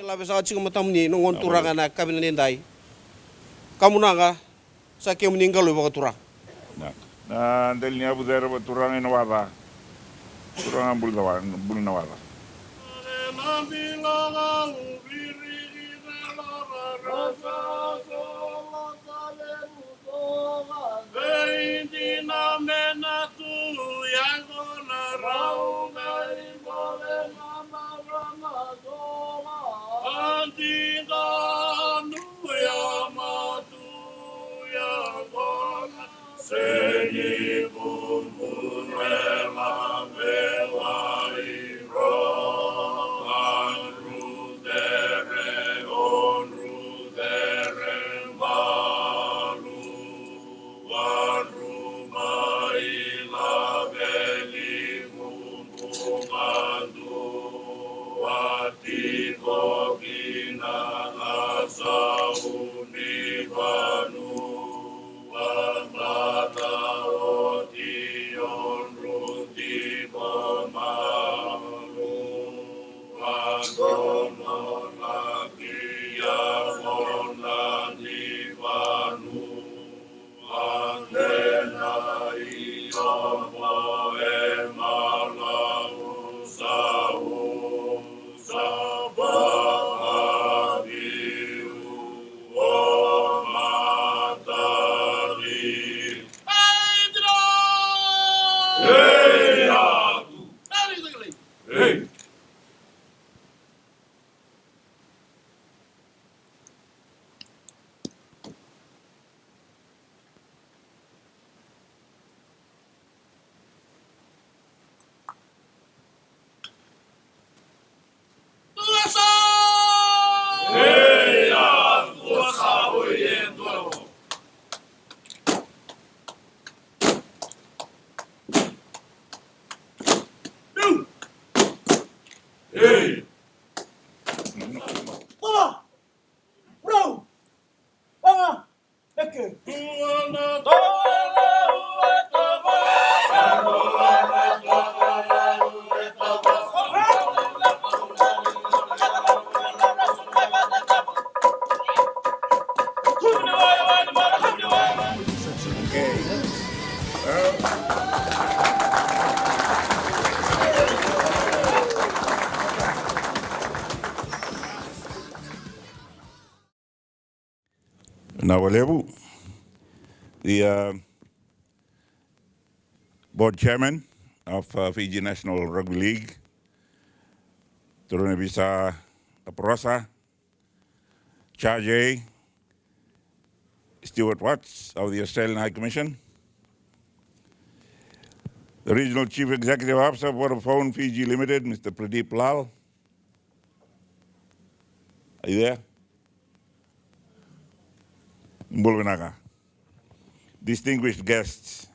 labe sa ching matam ni nongon turanga na kabin nindai. Kamu naga sa ke meninggal lo turang. Na del ni abu dera turang ina wada. Turang bul na wada. Now, the board chairman of Fiji National Rugby League, Turunebisa Aprosa, Charge, Stuart Watts of the Australian High Commission, the Regional Chief Executive Officer of Vodafone Fiji Limited, Mr. Pradeep Lal. Are you there? Mbulwinaga. Distinguished guests,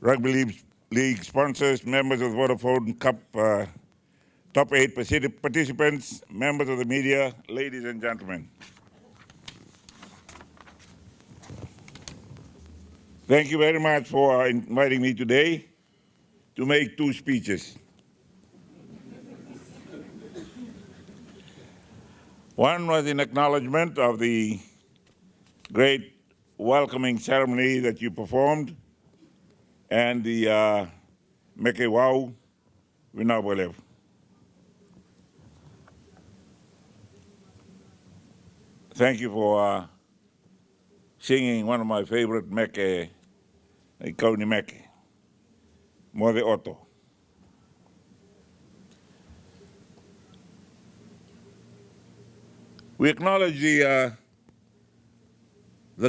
Rugby League sponsors, members of the Vodafone Cup top 8 participants, members of the media, ladies and gentlemen. Thank you very much for inviting me today to make 2 speeches. One was in acknowledgement of the great welcoming ceremony that you performed and the Meke Wau Winawalev. Thank you for singing one of my favorite Meke, Kauni Meke, Mode Oto. We acknowledge the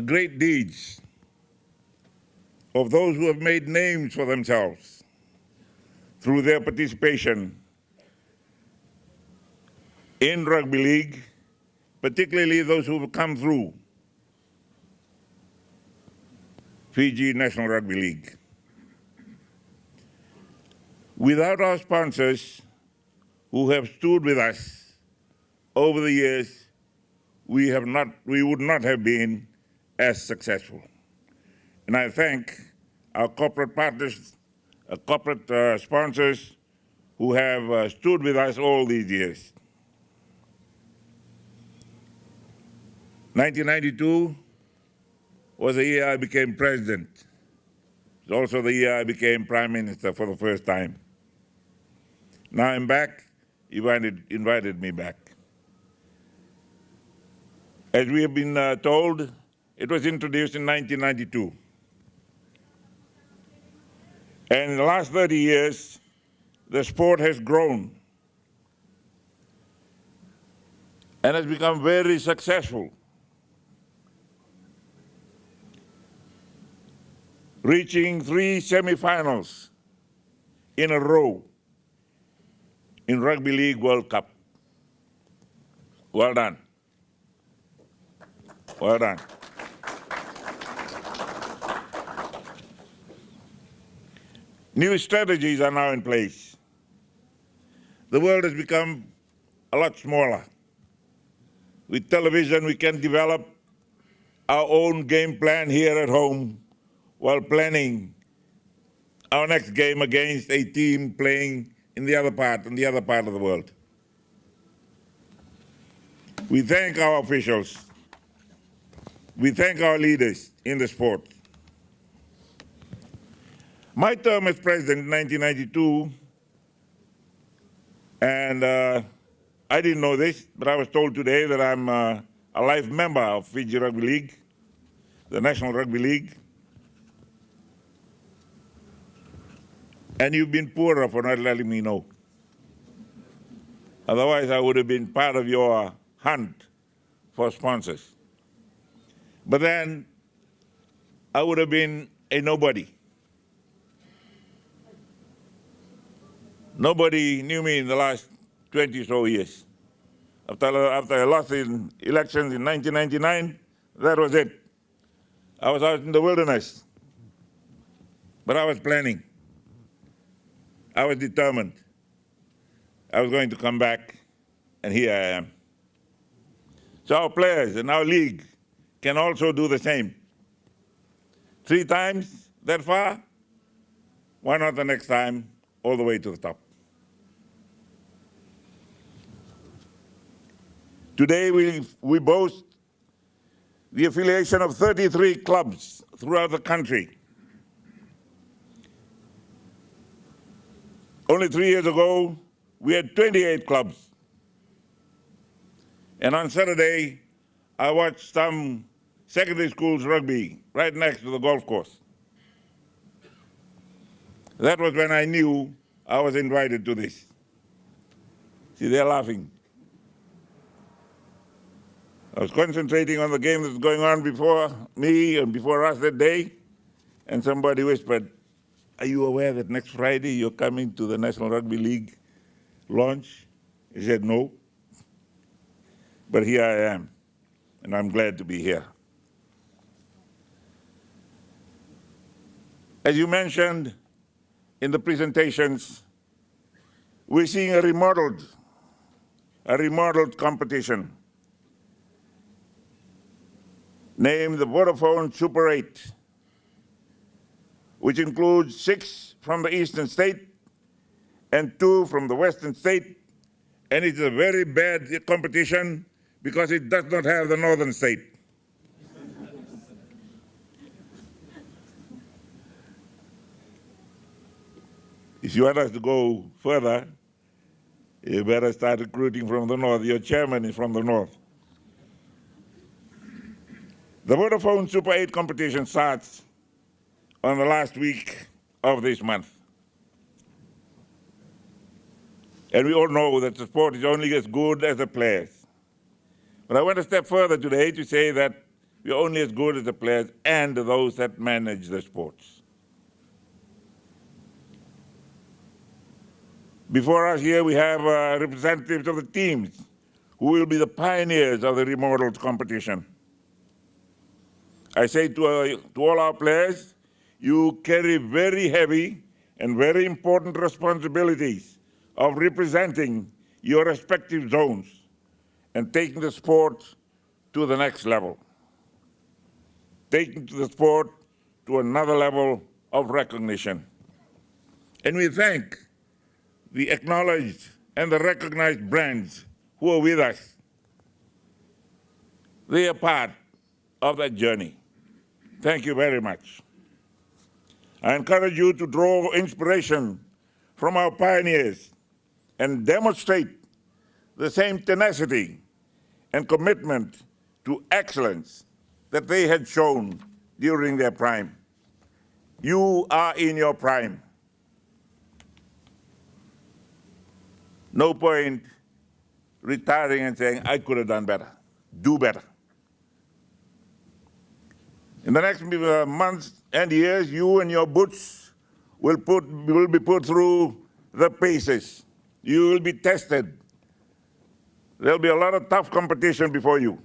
great deeds of those who have made names for themselves through their participation in rugby league, particularly those who have come through Fiji National Rugby League. Without our sponsors who have stood with us over the years, we would not have been as successful. And I thank our corporate partners, corporate sponsors who have stood with us all these years. 1992 was the year I became president. It's also the year I became prime minister for the first time. Now I'm back. You invited me back. As we have been told, it was introduced in 1992. And in the last 30 years, the sport has grown and has become very successful, reaching 3 semi-finals in a row in Rugby League World Cup. Well done. Well done. New strategies are now in place. The world has become a lot smaller. With television, we can develop our own game plan here at home while planning our next game against a team playing in the other part of the world. We thank our officials. We thank our leaders in the sport. My term as president in 1992, and I didn't know this, but I was told today that I'm a life member of Fiji Rugby League, the National Rugby League. And you've been poorer for not letting me know. Otherwise, I would have been part of your hunt for sponsors. But then, I would have been a nobody. Nobody knew me in the last 20 or so years. After I lost in elections in 1999, that was it. I was out in the wilderness. But I was planning. I was determined. I was going to come back, and here I am. So our players and our league can also do the same. 3 times that far? Why not the next time all the way to the top? Today we boast the affiliation of 33 clubs throughout the country. Only 3 years ago, we had 28 clubs. And on Saturday, I watched some secondary schools rugby right next to the golf course. That was when I knew I was invited to this. See, they're laughing. I was concentrating on the game that was going on before me and before us that day, and somebody whispered, "Are you aware that next Friday you're coming to the National Rugby League launch?" He said, "No." But here I am, and I'm glad to be here. As you mentioned in the presentations, we're seeing a remodeled competition named the Vodafone Super 8, which includes 6 from the eastern state and 2 from the western state. And it's a very bad competition because it does not have the northern state. If you want us to go further, you better start recruiting from the north. Your chairman is from the north. The Vodafone Super 8 competition starts on the last week of this month. And we all know that the sport is only as good as the players. But I went a step further today to say that we're only as good as the players and those that manage the sports. Before us here, we have representatives of the teams who will be the pioneers of the remodeled competition. I say to all our players, you carry very heavy and very important responsibilities of representing your respective zones and taking the sport to the next level, taking the sport to another level of recognition. And we thank the acknowledged and the recognized brands who are with us. they are part of that journey. Thank you very much. I encourage you to draw inspiration from our pioneers and demonstrate the same tenacity and commitment to excellence that they had shown during their prime. You are in your prime. No point retiring and saying, I could have done better. Do better. In the next months and years, you and your boots will be put through the paces. You will be tested. There'll be a lot of tough competition before you.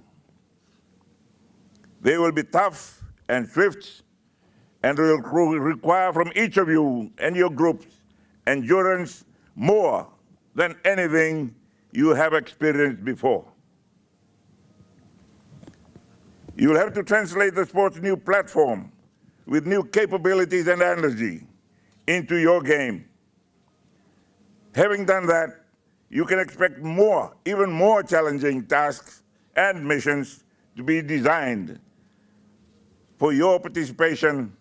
They will be tough and swift, and will require from each of you and your groups endurance more than anything you have experienced before. You will have to translate the sport's new platform with new capabilities and energy into your game. Having done that, you can expect more, even more challenging tasks and missions to be designed for your participation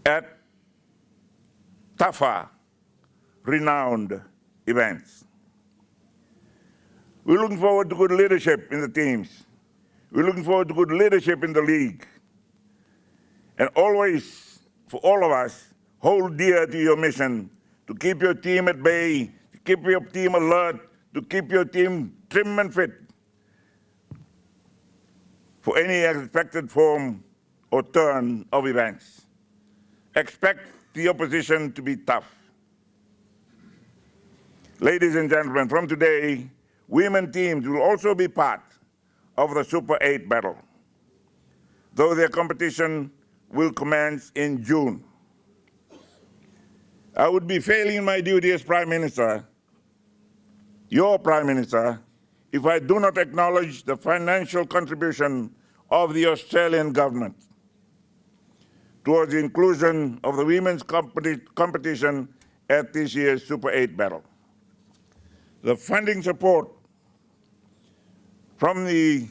at tougher, renowned events. We're looking forward to good leadership in the teams. We're looking forward to good leadership in the league. And always, for all of us, hold dear to your mission to keep your team at bay, to keep your team alert, to keep your team trim and fit for any expected form or turn of events. Expect the opposition to be tough. Ladies and gentlemen, from today, women teams will also be part of the Super 8 battle, though their competition will commence in June. I would be failing my duty as Prime Minister, your Prime Minister, if I do not acknowledge the financial contribution of the Australian government towards the inclusion of the women's competition at this year's Super 8 battle. The funding support from the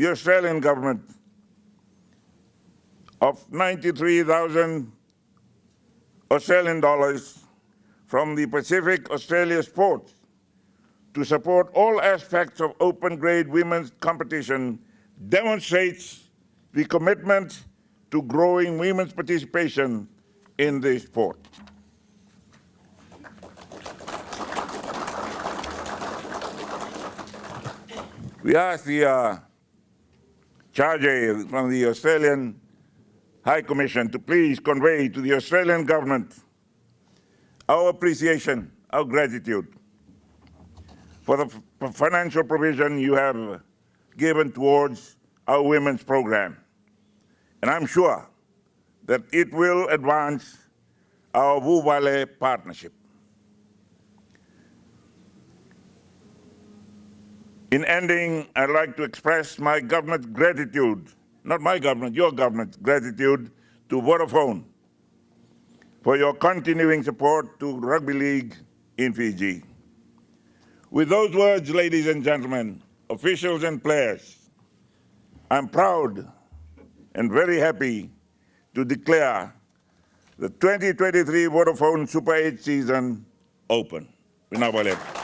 Australian government of 93,000 Australian dollars from the Pacific Australia Sports to support all aspects of open grade women's competition demonstrates the commitment to growing women's participation in this sport. We asked the charge from the Australian High Commission to please convey to the Australian government our appreciation, our gratitude for the financial provision you have given towards our women's program. And I'm sure that it will advance our Wu-Wale partnership. In ending, I'd like to express my government's gratitude, not my government, your government's gratitude to Vodafone for your continuing support to rugby league in Fiji. With those words, ladies and gentlemen, officials and players, I'm proud and very happy to declare the 2023 Vodafone Super 8 season open. Vinawale.